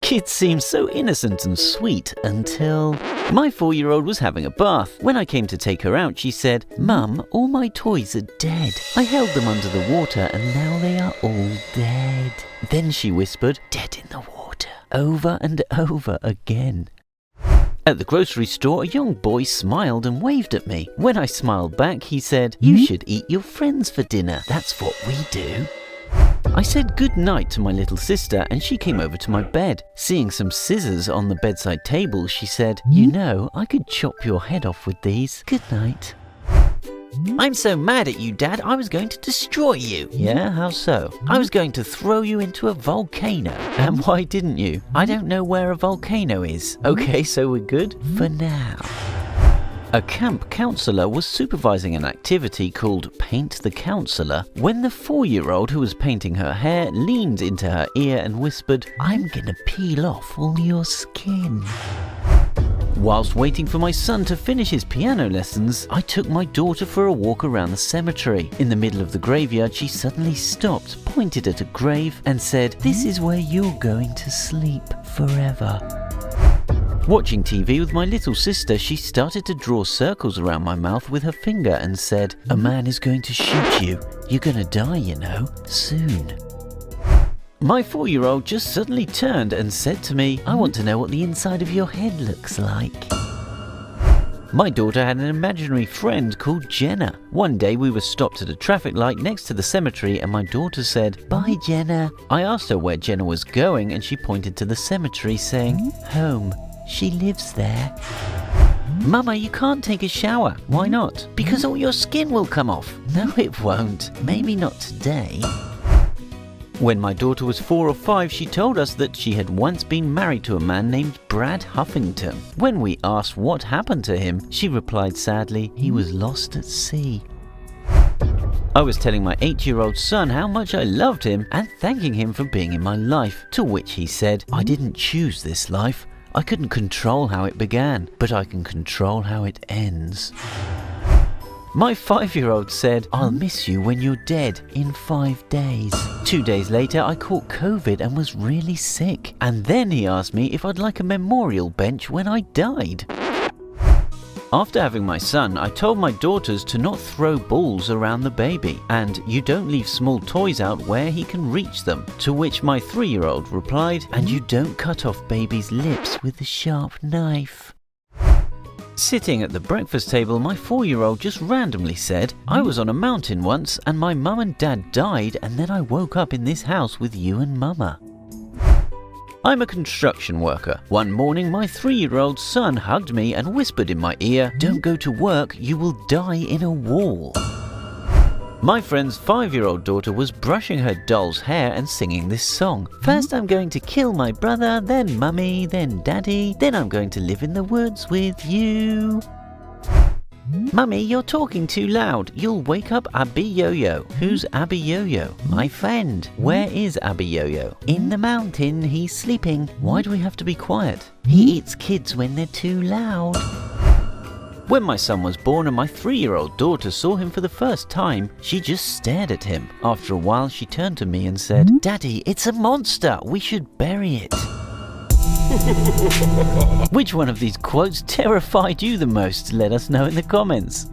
Kids seem so innocent and sweet until my 4-year-old was having a bath. When I came to take her out, she said, "Mum, all my toys are dead. I held them under the water and now they are all dead." Then she whispered, "Dead in the water," over and over again. At the grocery store, a young boy smiled and waved at me. When I smiled back, he said, "You should eat your friends for dinner. That's what we do." I said goodnight to my little sister and she came over to my bed. Seeing some scissors on the bedside table, she said, "You know, I could chop your head off with these. Good night." "I'm so mad at you, Dad, I was going to destroy you." "Yeah, how so?" "I was going to throw you into a volcano." "And why didn't you?" "I don't know where a volcano is." "Okay, so we're good for now." A camp counselor was supervising an activity called Paint the Counselor when the 4-year-old who was painting her hair leaned into her ear and whispered, "I'm gonna peel off all your skin." Whilst waiting for my son to finish his piano lessons, I took my daughter for a walk around the cemetery. In the middle of the graveyard, she suddenly stopped, pointed at a grave and said, "This is where you're going to sleep forever." Watching TV with my little sister, she started to draw circles around my mouth with her finger and said, "A man is going to shoot you. You're gonna die, you know, soon." My 4-year-old just suddenly turned and said to me, "I want to know what the inside of your head looks like." My daughter had an imaginary friend called Jenna. One day we were stopped at a traffic light next to the cemetery and my daughter said, "Bye, Jenna." I asked her where Jenna was going and she pointed to the cemetery saying, "Home. She lives there." "Mama, you can't take a shower." "Why not?" "Because all your skin will come off." "No, it won't. Maybe not today." When my daughter was 4 or 5, she told us that she had once been married to a man named Brad Huffington. When we asked what happened to him, she replied sadly, "He was lost at sea." I was telling my 8-year-old son how much I loved him and thanking him for being in my life, to which he said, "I didn't choose this life. I couldn't control how it began, but I can control how it ends." My 5-year-old said, "I'll miss you when you're dead in 5 days." 2 days later, I caught COVID and was really sick. And then he asked me if I'd like a memorial bench when I died. After having my son, I told my daughters to not throw balls around the baby, and you don't leave small toys out where he can reach them. To which my 3-year-old replied, "And you don't cut off baby's lips with a sharp knife." Sitting at the breakfast table, my 4-year-old just randomly said, "I was on a mountain once and my mum and dad died and then I woke up in this house with you and mama." I'm a construction worker. One morning, my 3-year-old son hugged me and whispered in my ear, "Don't go to work, you will die in a wall." My friend's 5-year-old daughter was brushing her doll's hair and singing this song. "First I'm going to kill my brother, then mummy, then daddy, then I'm going to live in the woods with you." "Mummy, you're talking too loud. You'll wake up Abby Yo-Yo." "Who's Abby Yo-Yo?" "My friend." "Where is Abby Yo-Yo?" "In the mountain, he's sleeping." "Why do we have to be quiet?" "He eats kids when they're too loud." When my son was born and my 3-year-old daughter saw him for the first time, she just stared at him. After a while, she turned to me and said, "Daddy, it's a monster. We should bury it." Which one of these quotes terrified you the most? Let us know in the comments.